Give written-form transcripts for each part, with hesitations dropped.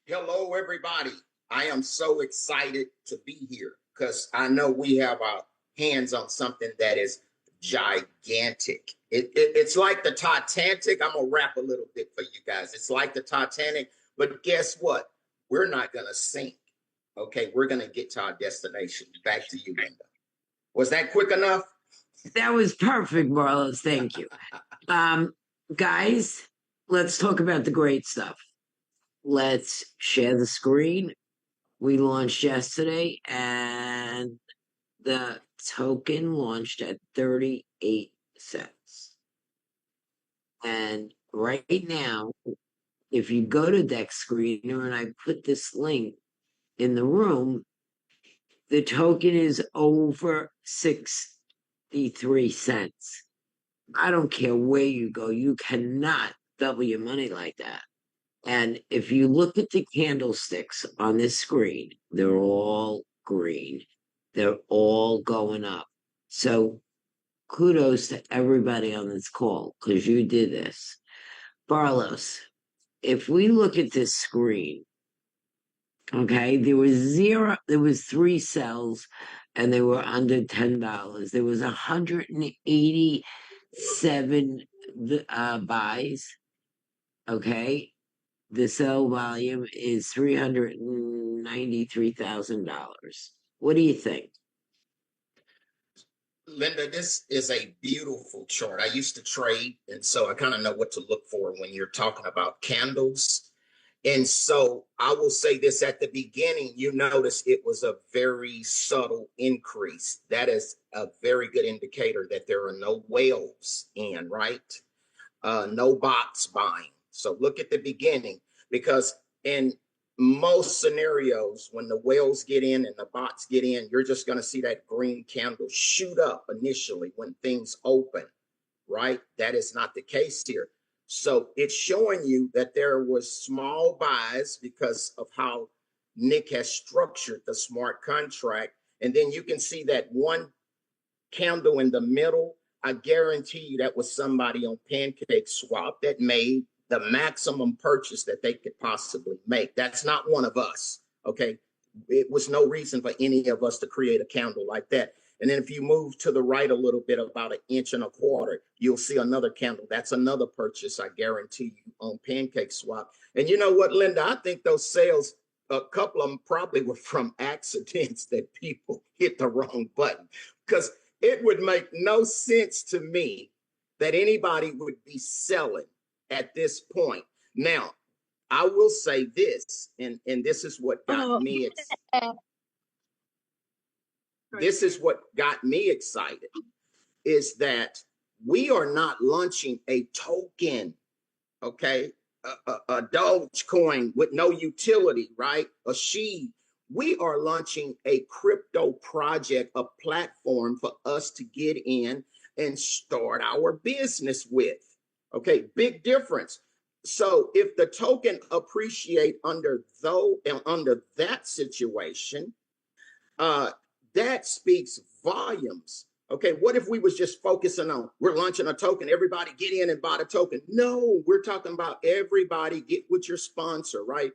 Hello, everybody. I am so excited to be here because I know we have our hands on something that is gigantic. It's like the Titanic. I'm going to rap a little bit for you guys. It's like the Titanic, but guess what? We're not going to sink. Okay, we're going to get to our destination. Back to you, Linda. Was that quick enough? That was perfect, Marlos. Thank you. Guys, let's talk about the great stuff. Let's share the screen. We launched yesterday, and the token launched at 38 cents. And right now, if you go to Dex Screener, and I put this link in the room, the token is over 63 cents. I don't care where you go, you cannot double your money like that. And if you look at the candlesticks on this screen, they're all green. They're all going up. So kudos to everybody on this call because you did this. Barlos, if we look at this screen, okay, there was 3 cells and they were under $10. There was 187 buys. Okay. The sell volume is $393,000. What do you think? Linda, this is a beautiful chart. I used to trade, and so I kind of know what to look for when you're talking about candles. And so I will say this at the beginning, you notice it was a very subtle increase. That is a very good indicator that there are no whales in, right? No bots buying. So look at the beginning, because in most scenarios, when the whales get in and the bots get in, you're just going to see that green candle shoot up initially when things open, right? That is not the case here. So it's showing you that there was small buys because of how Nick has structured the smart contract. And then you can see that one candle in the middle. I guarantee you that was somebody on Pancake Swap that made the maximum purchase that they could possibly make. That's not one of us, okay? It was no reason for any of us to create a candle like that. And then if you move to the right a little bit, about 1.25 inches, you'll see another candle. That's another purchase, I guarantee you, on Pancake Swap. And you know what, Linda? I think those sales, a couple of them probably were from accidents that people hit the wrong button, because it would make no sense to me that anybody would be selling at this point. Now, I will say this, and this is what got me excited. This is what got me excited, is that we are not launching a token, okay? A Dogecoin with no utility, right? A SHIB. We are launching a crypto project, a platform for us to get in and start our business with. Okay, big difference. So if the token appreciate under that situation, that speaks volumes. Okay, what if we was just focusing on, we're launching a token, everybody get in and buy the token? No, we're talking about everybody get with your sponsor, right?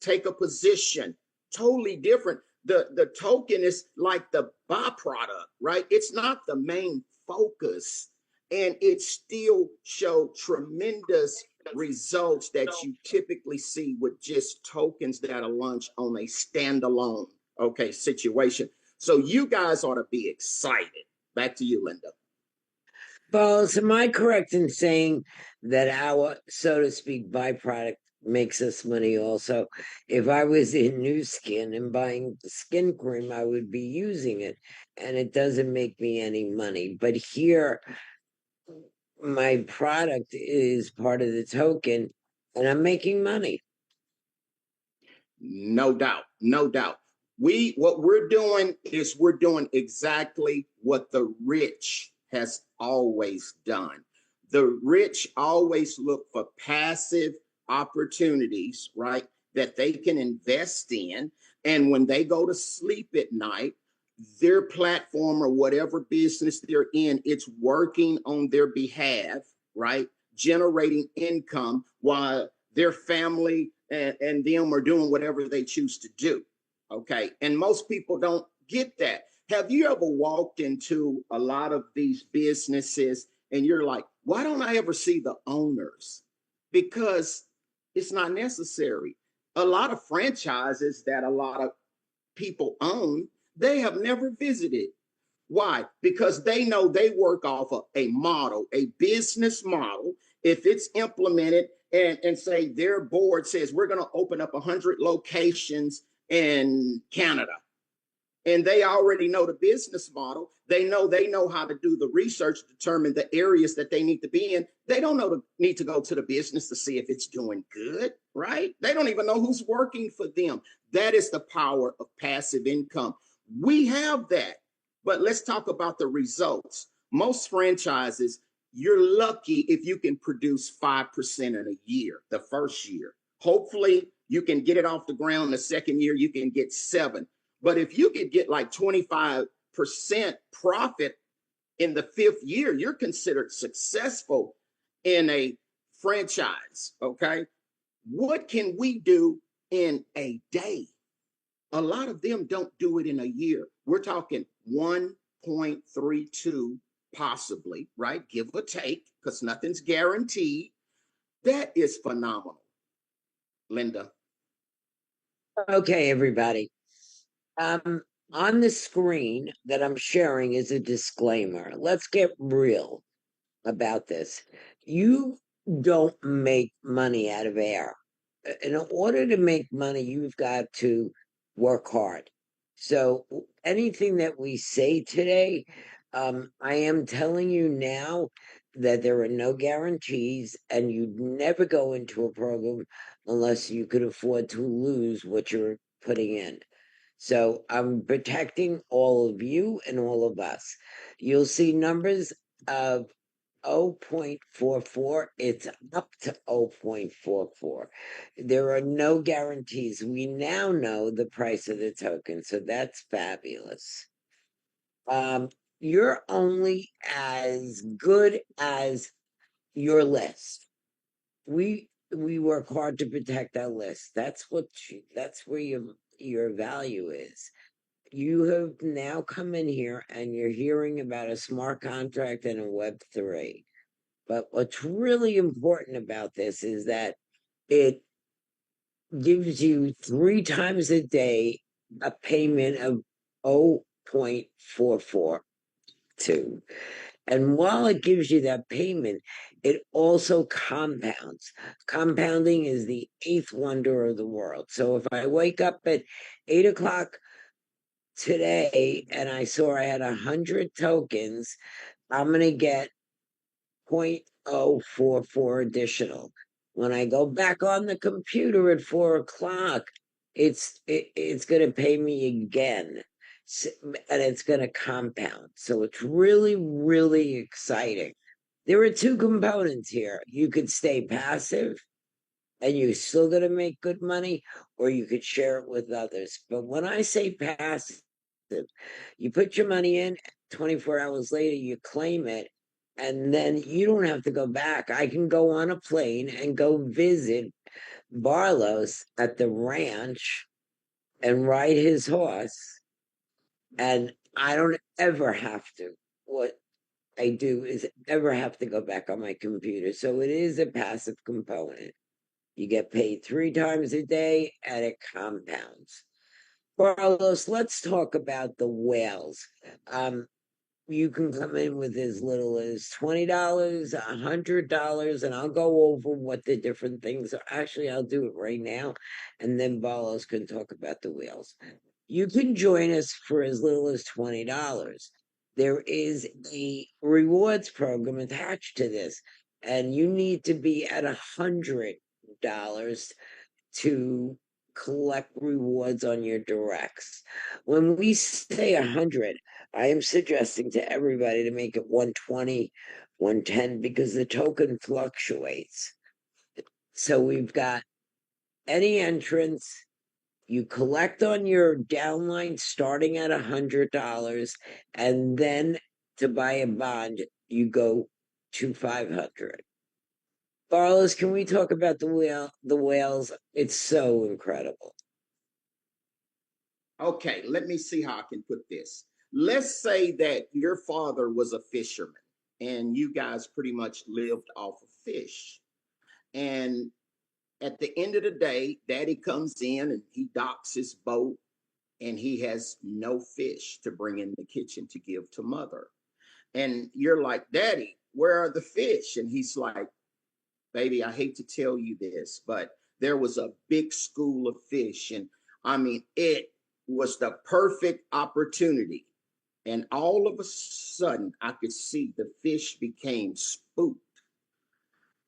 Take a position. Totally different. The token is like the byproduct, right? It's not the main focus, and it still showed tremendous results that you typically see with just tokens that are launched on a standalone, okay, situation. So you guys ought to be excited. Back to you, Linda. Balls, am I correct in saying that our, so to speak, byproduct makes us money also? If I was in New Skin and buying skin cream, I would be using it, and it doesn't make me any money. But here, my product is part of the token, and I'm making money. No doubt, no doubt. What we're doing is we're doing exactly what the rich has always done. The rich always look for passive opportunities, right, that they can invest in. And when they go to sleep at night, their platform or whatever business they're in, it's working on their behalf, right, generating income while their family and them are doing whatever they choose to do. Okay. And most people don't get that. Have you ever walked into a lot of these businesses and you're like, why don't I ever see the owners? Because it's not necessary. A lot of franchises that a lot of people own, they have never visited. Why? Because they know they work off of a model, a business model. If it's implemented and say their board says we're going to open up 100 locations in Canada, and they already know the business model. They know how to do the research, determine the areas that they need to be in. They don't need to go to the business to see if it's doing good, right? They don't even know who's working for them. That is the power of passive income. We have that, but let's talk about the results. Most franchises, you're lucky if you can produce 5% in a year, the first year. Hopefully, you can get it off the ground the second year, you can get 7. But if you could get like 25% profit in the 5th year, you're considered successful in a franchise. Okay. What can we do in a day? A lot of them don't do it in a year. We're talking 1.32 possibly, right? Give or take, because nothing's guaranteed. That is phenomenal. Linda. Okay, everybody. On the screen that I'm sharing is a disclaimer. Let's get real about this. You don't make money out of air. In order to make money, you've got to work hard. So anything that we say today, I am telling you now that there are no guarantees, and you'd never go into a program unless you could afford to lose what you're putting in. So I'm protecting all of you and all of us. You'll see numbers of 0.44. It's up to 0.44. There are no guarantees. We now know the price of the token, so that's fabulous. You're only as good as your list. We work hard to protect our list. That's where your value is. You have now come in here and you're hearing about a smart contract and a Web3. But what's really important about this is that it gives you 3 times a day a payment of 0.442. And while it gives you that payment, it also compounds. Compounding is the 8th wonder of the world. So if I wake up at 8 o'clock today and I saw I had 100 tokens, I'm going to get 0.044 additional. When I go back on the computer at 4 o'clock, it's going to pay me again, and it's going to compound. So it's really, really exciting. There are 2 components here. You could stay passive and you're still going to make good money, or you could share it with others. But when I say passive, you put your money in, 24 hours later, you claim it, and then you don't have to go back. I can go on a plane and go visit Barlos at the ranch and ride his horse, and I don't ever have to. What I do is ever have to go back on my computer. So it is a passive component. You get paid 3 times a day and it compounds. Carlos, let's talk about the whales. You can come in with as little as $20, $100, and I'll go over what the different things are. Actually, I'll do it right now, and then Barlos can talk about the whales. You can join us for as little as $20. There is a rewards program attached to this, and you need to be at $100 to collect rewards on your directs. When we say 100, I am suggesting to everybody to make it 120, 110, because the token fluctuates. So we've got any entrance. You collect on your downline starting at $100, and then to buy a bond, you go to 500. Barlos, can we talk about the whales? It's so incredible. Okay, let me see how I can put this. Let's say that your father was a fisherman and you guys pretty much lived off of fish. And at the end of the day, daddy comes in and he docks his boat and he has no fish to bring in the kitchen to give to mother. And you're like, Daddy, where are the fish? And he's like, Baby, I hate to tell you this, but there was a big school of fish. And I mean, it was the perfect opportunity. And all of a sudden, I could see the fish became spooked.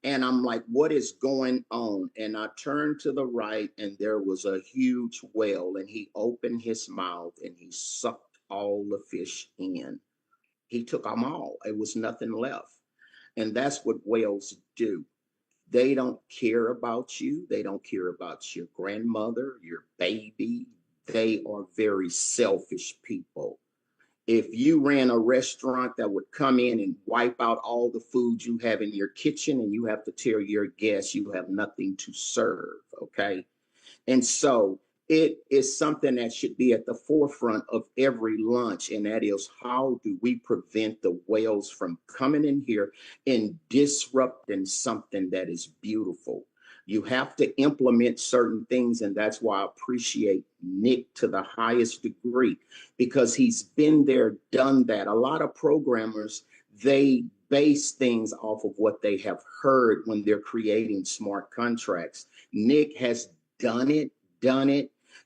And I'm like, what is going on? And I turned to the right, and there was a huge whale. And he opened his mouth and he sucked all the fish in. He took them all. It was nothing left. And that's what whales do. They don't care about you. They don't care about your grandmother, your baby. They are very selfish people. If you ran a restaurant that would come in and wipe out all the food you have in your kitchen and you have to tell your guests you have nothing to serve, okay? And so it is something that should be at the forefront of every lunch. And that is, how do we prevent the whales from coming in here and disrupting something that is beautiful? You have to implement certain things. And that's why I appreciate Nick to the highest degree, because he's been there, done that. A lot of programmers, they base things off of what they have heard when they're creating smart contracts. Nick has done it.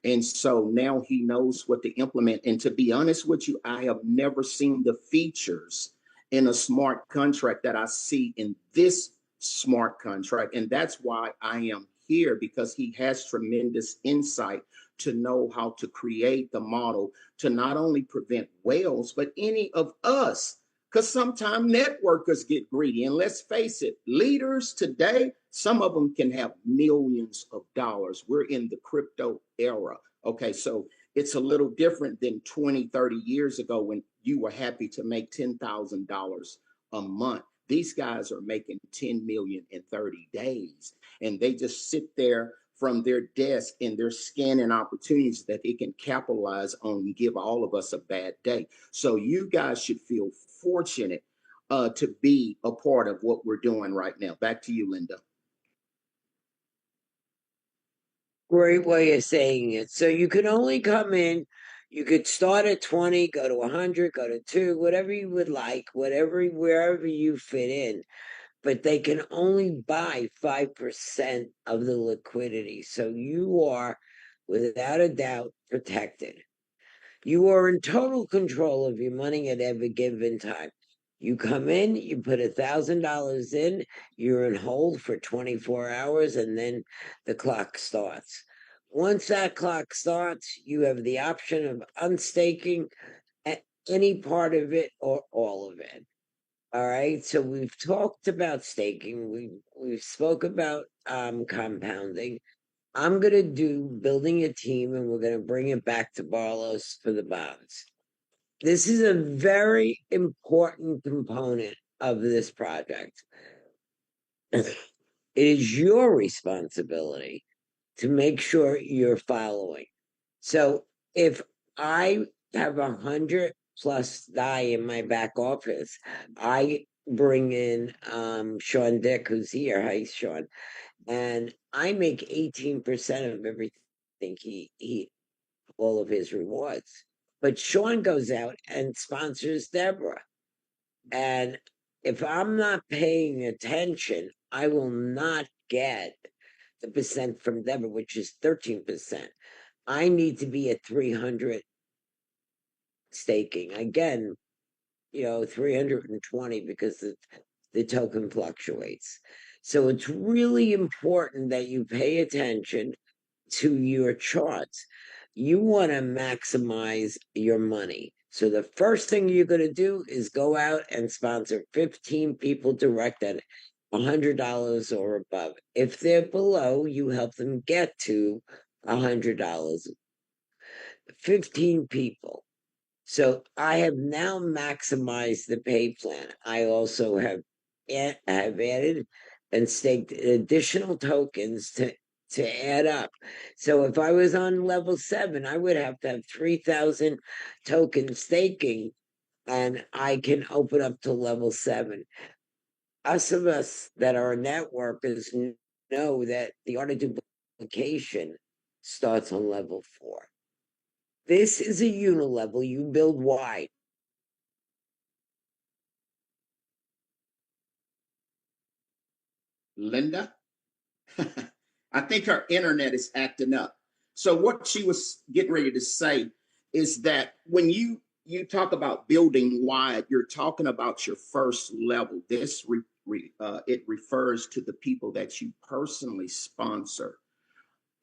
And so now he knows what to implement. And to be honest with you, I have never seen the features in a smart contract that I see in this smart contract. And that's why I am here, because he has tremendous insight to know how to create the model to not only prevent whales, but any of us. Because sometimes networkers get greedy. And let's face it, leaders today, some of them can have millions of dollars. We're in the crypto era. Okay, so it's a little different than 20, 30 years ago when you were happy to make $10,000 a month. These guys are making 10 million in 30 days. And they just sit there from their desk and they're scanning opportunities that they can capitalize on and give all of us a bad day. So you guys should feel fortunate to be a part of what we're doing right now. Back to you, Linda. Great way of saying it. So you can only come in, you could start at 20, go to 100, go to 2, whatever you would like, whatever, wherever you fit in. But they can only buy 5% of the liquidity. So you are, without a doubt, protected. You are in total control of your money at every given time. You come in, you put $1,000 in, you're in hold for 24 hours, and then the clock starts. Once that clock starts, you have the option of unstaking any part of it or all of it. All right. So we've talked about staking. We've spoke about compounding. I'm gonna do building a team, and we're gonna bring it back to Barlos for the bonds. This is a very important component of this project. It is your responsibility to make sure you're following. So if I have 100 plus die in my back office, I bring in Sean Dick, who's here. Hi, Sean. And I make 18% of everything he all of his rewards. But Sean goes out and sponsors Deborah. And if I'm not paying attention, I will not get the percent from Deborah, which is 13%. I need to be at 300 staking. Again, 320 because the token fluctuates. So it's really important that you pay attention to your charts. You want to maximize your money. So the first thing you're going to do is go out and sponsor 15 people direct at $100 or above. If they're below, you help them get to $100. 15 people. So I have now maximized the pay plan. I also have added and staked additional tokens to add up. So if I was on level 7, I would have to have 3,000 token staking, and I can open up to level 7. Us that are networkers know that the art of duplication starts on level 4. This is a unilevel. You build wide. Linda, I think her internet is acting up. So what she was getting ready to say is that when you talk about building wide, you're talking about your first level. It refers to the people that you personally sponsor.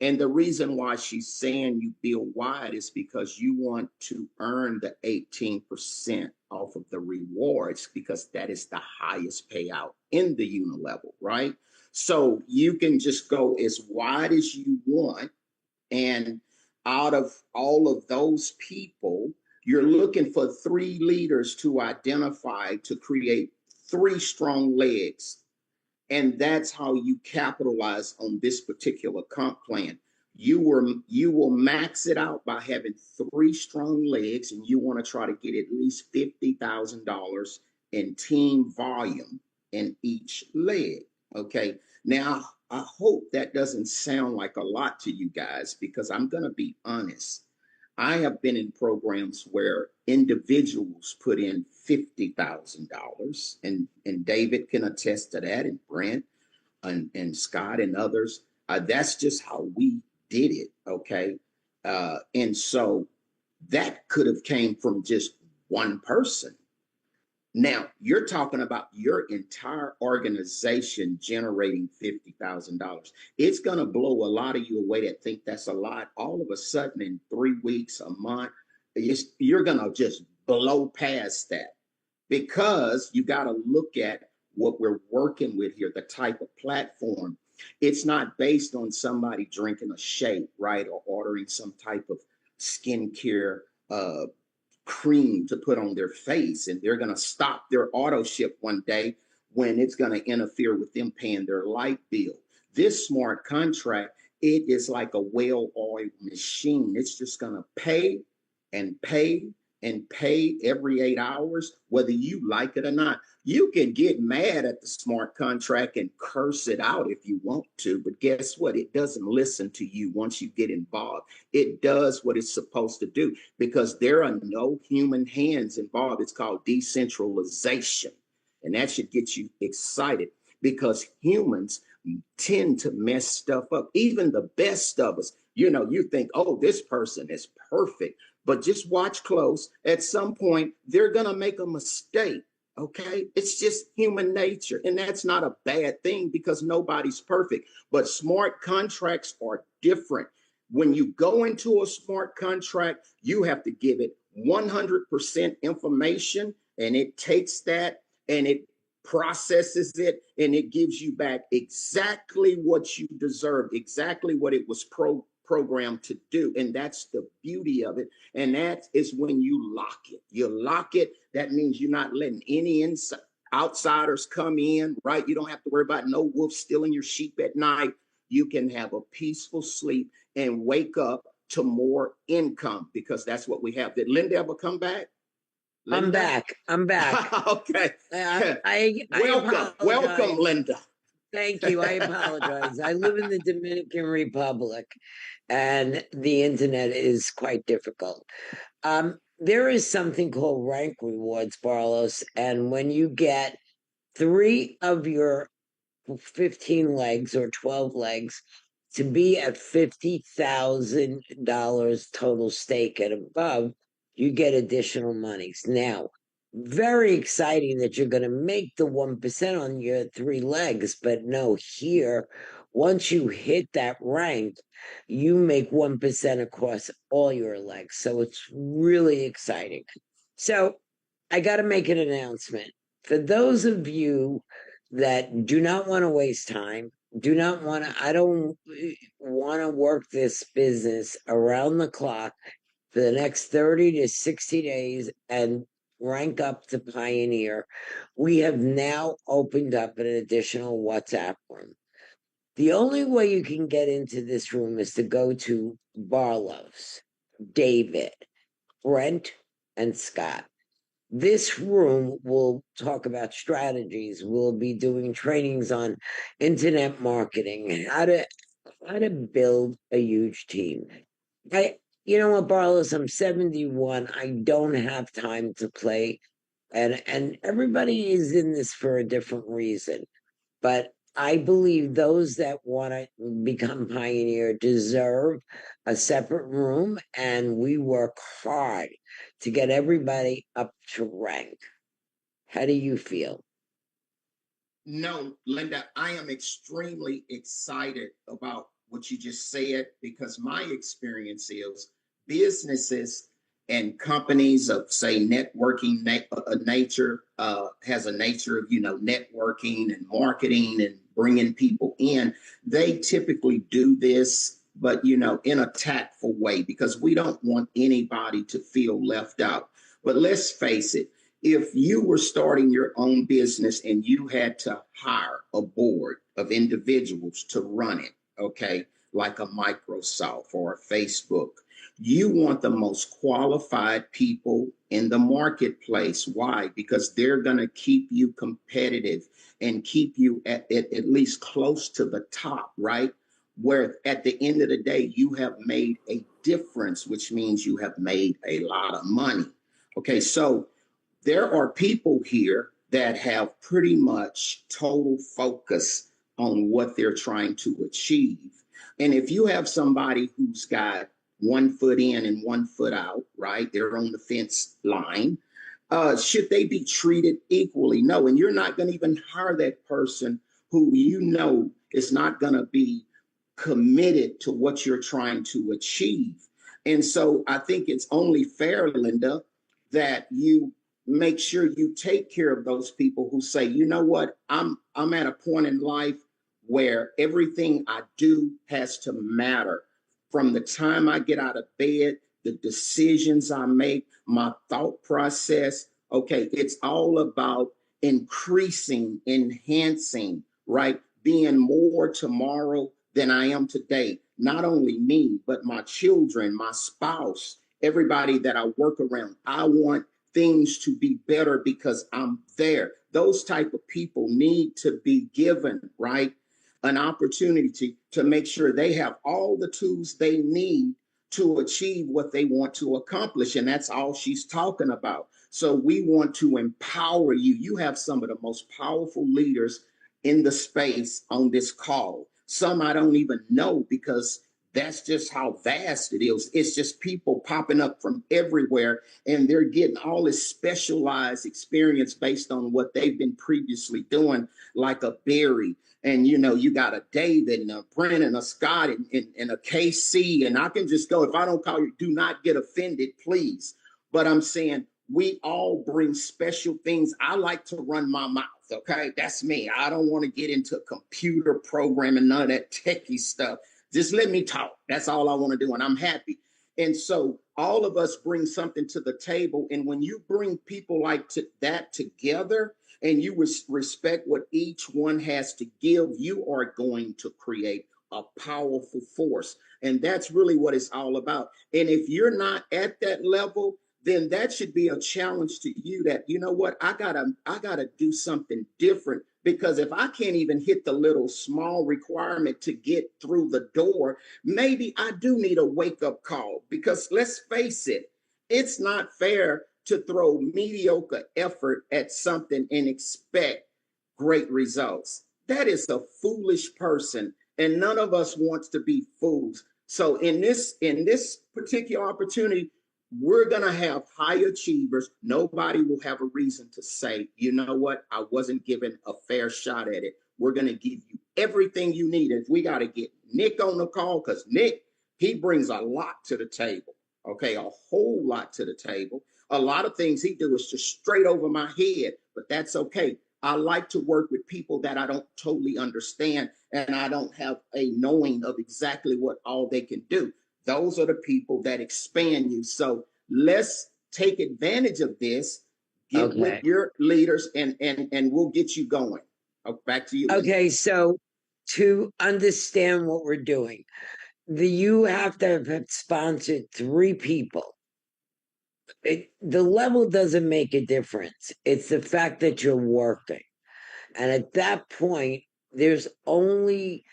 And the reason why she's saying you build wide is because you want to earn the 18% off of the rewards, because that is the highest payout in the unilevel, right? So you can just go as wide as you want. And out of all of those people, you're looking for 3 leaders to identify to create 3 strong legs, and that's how you capitalize on this particular comp plan. You will max it out by having 3 strong legs, and you want to try to get at least $50,000 in team volume in each leg. Okay. Now I hope that doesn't sound like a lot to you guys, because I'm going to be honest. I have been in programs where individuals put in $50,000, and David can attest to that, and Brent and Scott and others. That's just how we did it. Okay. And so that could have came from just one person. Now you're talking about your entire organization generating $50,000. It's going to blow a lot of you away that think that's a lot. All of a sudden, in 3 weeks, a month, you're going to just blow past that, because you got to look at what we're working with here, the type of platform. It's not based on somebody drinking a shake, right, or ordering some type of skincare cream to put on their face, and they're going to stop their auto ship one day when it's going to interfere with them paying their light bill. This smart contract, it is like a well-oiled machine. It's just going to pay and pay and pay every 8 hours, whether you like it or not. You can get mad at the smart contract and curse it out if you want to, but guess what? It doesn't listen to you once you get involved. It does what it's supposed to do, because there are no human hands involved. It's called decentralization. And that should get you excited, because humans tend to mess stuff up. Even the best of us, you think, oh, this person is perfect. But just watch close. At some point, they're going to make a mistake. Okay. It's just human nature. And that's not a bad thing, because nobody's perfect. But smart contracts are different. When you go into a smart contract, you have to give it 100% information, and it takes that and it processes it, and it gives you back exactly what you deserve, exactly what it was programmed to do. And that's the beauty of it. And that is when you lock it. You lock it. That means you're not letting any outsiders come in, right? You don't have to worry about no wolf stealing your sheep at night. You can have a peaceful sleep and wake up to more income, because that's what we have. Did Linda ever come back? Linda? I'm back. I'm back. Okay. Welcome. Welcome, Linda. Thank you. I apologize. I live in the Dominican Republic, and the internet is quite difficult. There is something called rank rewards, Barlos, and when you get 3 of your 15 legs or 12 legs to be at $50,000 total stake and above, you get additional monies. Now, very exciting that you're going to make the 1% on your 3 legs, but no, here, once you hit that rank, you make 1% across all your legs. So it's really exciting. So I got to make an announcement. For those of you that do not want to waste time, I don't want to work this business around the clock for the next 30 to 60 days and rank up to Pioneer. We have now opened up an additional WhatsApp room. The only way you can get into this room is to go to Barlow's, David, Brent, and Scott. This room will talk about strategies. We'll be doing trainings on internet marketing, how to build a huge team. You know what, Barlos, I'm 71. I don't have time to play. And everybody is in this for a different reason. But I believe those that want to become pioneer deserve a separate room, and we work hard to get everybody up to rank. How do you feel? No, Linda, I am extremely excited about what you just said because my experience is businesses and companies of, say, networking nature has a nature of, networking and marketing and bringing people in. They typically do this, but, in a tactful way because we don't want anybody to feel left out. But let's face it, if you were starting your own business and you had to hire a board of individuals to run it, okay, like a Microsoft or a Facebook, you want the most qualified people in the marketplace. Why? Because they're going to keep you competitive and keep you at least close to the top, right? Where at the end of the day, you have made a difference, which means you have made a lot of money. Okay, so there are people here that have pretty much total focus on what they're trying to achieve. And if you have somebody who's got 1 foot in and 1 foot out, right? They're on the fence line. Should they be treated equally? No. And you're not going to even hire that person who is not going to be committed to what you're trying to achieve. And so I think it's only fair, Linda, that you make sure you take care of those people who say, you know what, I'm at a point in life where everything I do has to matter. From the time I get out of bed, the decisions I make, my thought process, okay, it's all about increasing, enhancing, right? Being more tomorrow than I am today. Not only me, but my children, my spouse, everybody that I work around. I want things to be better because I'm there. Those type of people need to be given, right, an opportunity to make sure they have all the tools they need to achieve what they want to accomplish. And that's all she's talking about. So we want to empower you. You have some of the most powerful leaders in the space on this call. Some I don't even know because that's just how vast it is. It's just people popping up from everywhere and they're getting all this specialized experience based on what they've been previously doing, like a Barry. And, you got a David and a Brent and a Scott and a KC. And I can just go, if I don't call you, do not get offended, please. But I'm saying we all bring special things. I like to run my mouth. Okay, that's me. I don't want to get into computer programming, none of that techie stuff. Just let me talk. That's all I want to do. And I'm happy. And so all of us bring something to the table. And when you bring people like that together and you respect what each one has to give, you are going to create a powerful force. And that's really what it's all about. And if you're not at that level, then that should be a challenge to you that, you know what, I gotta do something different because if I can't even hit the little small requirement to get through the door, maybe I do need a wake-up call because let's face it, it's not fair to throw mediocre effort at something and expect great results. That is a foolish person, and none of us wants to be fools. So in this particular opportunity, we're going to have high achievers. Nobody will have a reason to say, you know what, I wasn't given a fair shot at it. We're going to give you everything you need. And we got to get Nick on the call because Nick, he brings a lot to the table. Okay, a whole lot to the table. A lot of things he do is just straight over my head, but that's okay. I like to work with people that I don't totally understand and I don't have a knowing of exactly what all they can do. Those are the people that expand you. So let's take advantage of this. get with Okay. your leaders and we'll get you going. Back to you, Linda. Okay, so to understand what we're doing, you have to have sponsored 3 people. The level doesn't make a difference. It's the fact that you're working. And at that point, there's only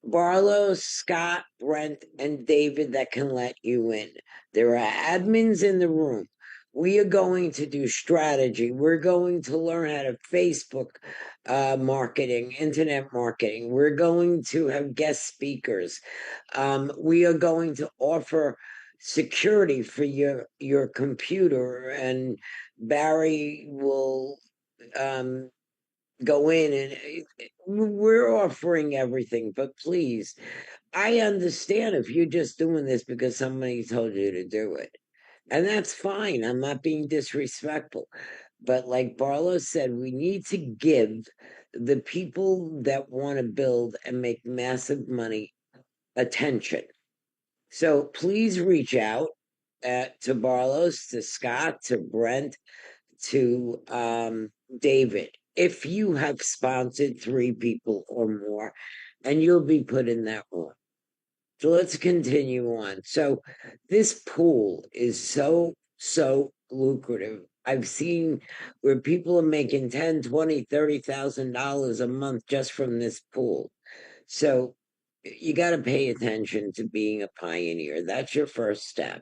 Barlow, Scott, Brent, and David that can let you in. There are admins in the room. We are going to do strategy. We're going to learn how to Facebook marketing, internet marketing. We're going to have guest speakers. We are going to offer security for your computer, and Barry will go in and we're offering everything. But please, I understand if you're just doing this because somebody told you to do it, and that's fine. I'm not being disrespectful, but like Barlow said, we need to give the people that want to build and make massive money attention. So please reach out to Barlow's, to Scott, to Brent, to David, if you have sponsored 3 people or more, and you'll be put in that room. So let's continue on. So this pool is so lucrative. I've seen where people are making 10, 20, $30,000 a month just from this pool. So you got to pay attention to being a pioneer. That's your first step.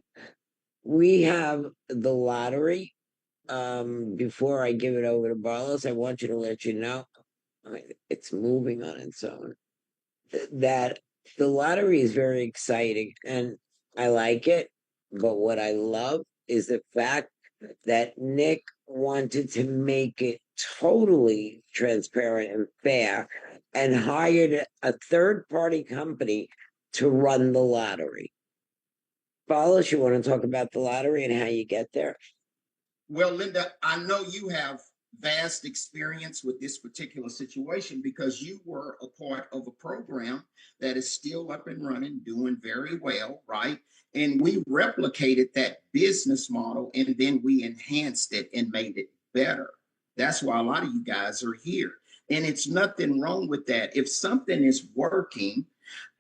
We have the lottery. Before I give it over to Barlos, I want you to let you know, I mean, it's moving on its own, that the lottery is very exciting and I like it. But what I love is the fact that Nick wanted to make it totally transparent and fair and hired a third-party company to run the lottery. Barlos, you want to talk about the lottery and how you get there? Well, Linda, I know you have vast experience with this particular situation because you were a part of a program that is still up and running, doing very well, right? And we replicated that business model and then we enhanced it and made it better. That's why a lot of you guys are here. And it's nothing wrong with that. If something is working,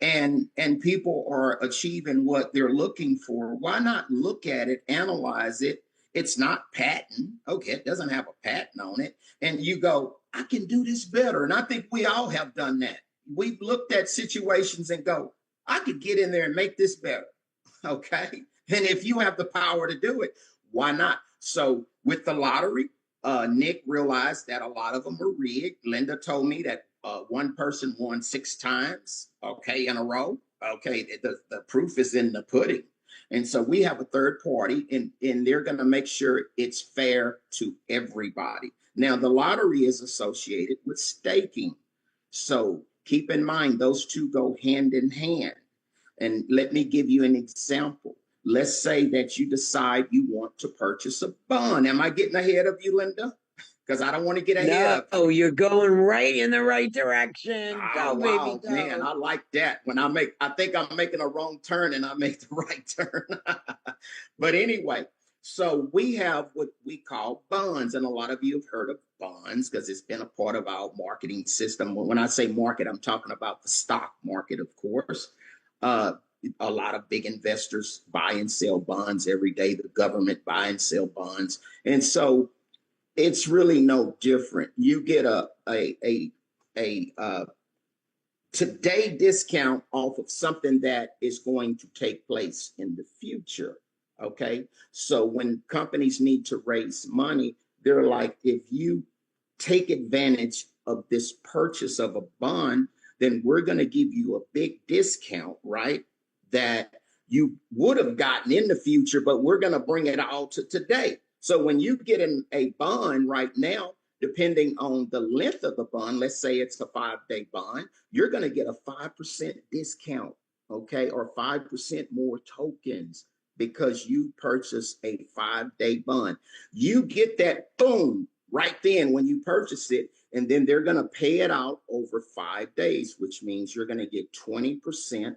and people are achieving what they're looking for, why not look at it, analyze it? It's not patent. Okay, it doesn't have a patent on it. And you go, I can do this better. And I think we all have done that. We've looked at situations and go, I could get in there and make this better. Okay. And if you have the power to do it, why not? So with the lottery, Nick realized that a lot of them are rigged. Linda told me that one person won 6 times, okay, in a row. Okay, the proof is in the pudding. And so we have a third party, and they're going to make sure it's fair to everybody. Now, the lottery is associated with staking. So keep in mind, those two go hand in hand. And let me give you an example. Let's say that you decide you want to purchase a bond. Am I getting ahead of you, Linda? Because I don't want to get ahead of you. No, you're going right in the right direction. Oh, Go, baby, wow, go. man, I like that. I think I'm making a wrong turn and I make the right turn. But anyway, so we have what we call bonds, and a lot of you have heard of bonds because it's been a part of our marketing system. When I say market, I'm talking about the stock market, of course. Uh, a lot of big investors buy and sell bonds every day. The government buy and sell bonds, and so it's really no different. You get a today discount off of something that is going to take place in the future. Okay. So when companies need to raise money, they're like, if you take advantage of this purchase of a bond, then we're going to give you a big discount, right? That you would have gotten in the future, but we're going to bring it all to today. So when you get in a bond right now, depending on the length of the bond, let's say it's a 5-day bond, you're going to get a 5% discount, okay, or 5% more tokens because you purchase a 5-day bond. You get that, boom, right then when you purchase it, and then they're going to pay it out over 5 days, which means you're going to get 20%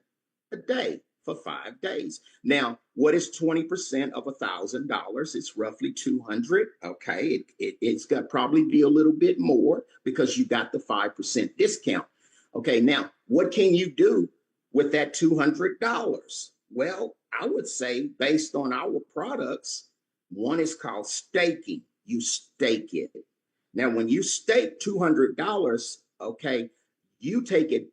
a day. for 5 days. Now, what is 20% of $1,000? It's roughly 200. Okay, it's got probably be a little bit more because you got the 5% discount. Okay, now what can you do with that $200? Well, I would say based on our products, one is called staking. You stake it. Now, when you stake $200, okay, you take it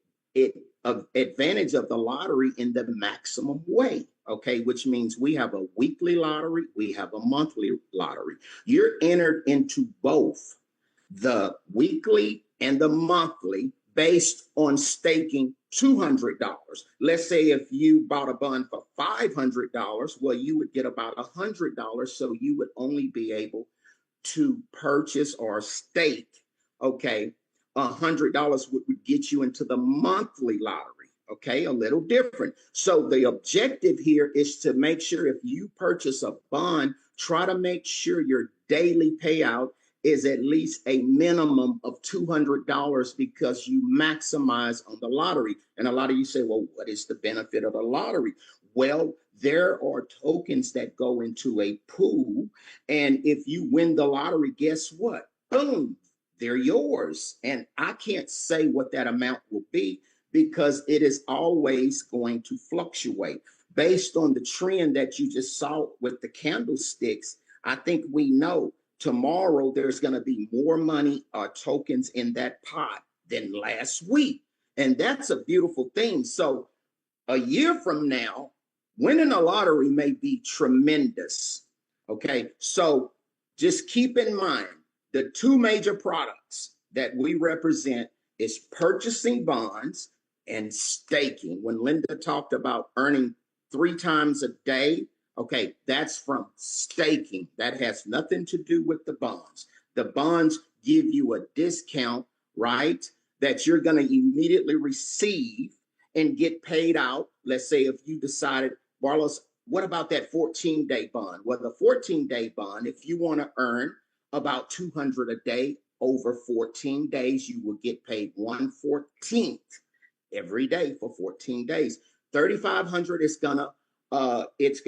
advantage of the lottery in the maximum way. Okay, which means we have a weekly lottery, we have a monthly lottery. You're entered into both the weekly and the monthly based on staking $200. Let's say if you bought a bond for $500, well, you would get about $100. So you would only be able to purchase or stake, okay, $100 would get you into the monthly lottery. Okay, a little different. So the objective here is to make sure if you purchase a bond, try to make sure your daily payout is at least a minimum of $200 because you maximize on the lottery. And a lot of you say, well, what is the benefit of the lottery? Well, there are tokens that go into a pool. And if you win the lottery, guess what? Boom, they're yours. And I can't say what that amount will be because it is always going to fluctuate. Based on the trend that you just saw with the candlesticks, I think we know tomorrow there's going to be more money or tokens in that pot than last week. And that's a beautiful thing. So a year from now, winning a lottery may be tremendous. Okay, so just keep in mind the two major products that we represent is purchasing bonds and staking. When Linda talked about earning 3 times a day, okay, that's from staking. That has nothing to do with the bonds. The bonds give you a discount, right, that you're going to immediately receive and get paid out. Let's say if you decided, Barlos, what about that 14-day bond? Well, the 14-day bond, if you want to earn about $200 a day over 14 days, you will get paid 1/14 every day for 14 days. 3,500 is gonna it's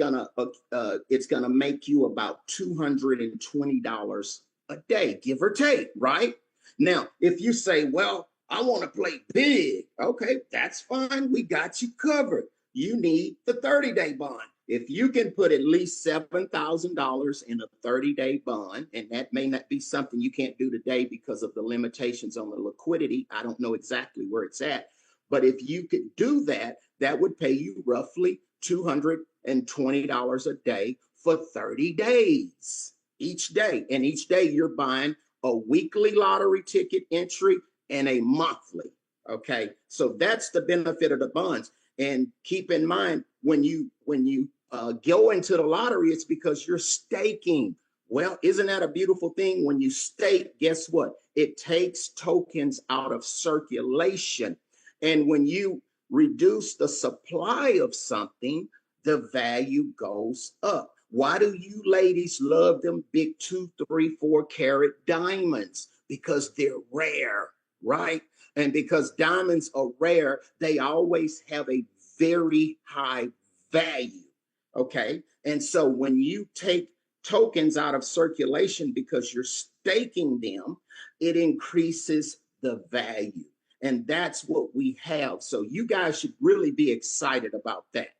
gonna make you about $220 a day, give or take, right? Now, if you say, well, I want to play big, okay, that's fine. We got you covered. You need the 30-day bond. If you can put at least $7,000 in a 30-day bond, and that may not be something you can't do today because of the limitations on the liquidity. I don't know exactly where it's at. But if you could do that, that would pay you roughly $220 a day for 30 days each day. And each day you're buying a weekly lottery ticket entry and a monthly. Okay, so that's the benefit of the bonds. And keep in mind, when you go into the lottery, it's because you're staking. Well, isn't that a beautiful thing? When you stake, guess what? It takes tokens out of circulation. And when you reduce the supply of something, the value goes up. Why do you ladies love them big 2, 3, 4 carat diamonds? Because they're rare, right? And because diamonds are rare, they always have a very high value. Okay. And so when you take tokens out of circulation because you're staking them, it increases the value. And that's what we have. So you guys should really be excited about that.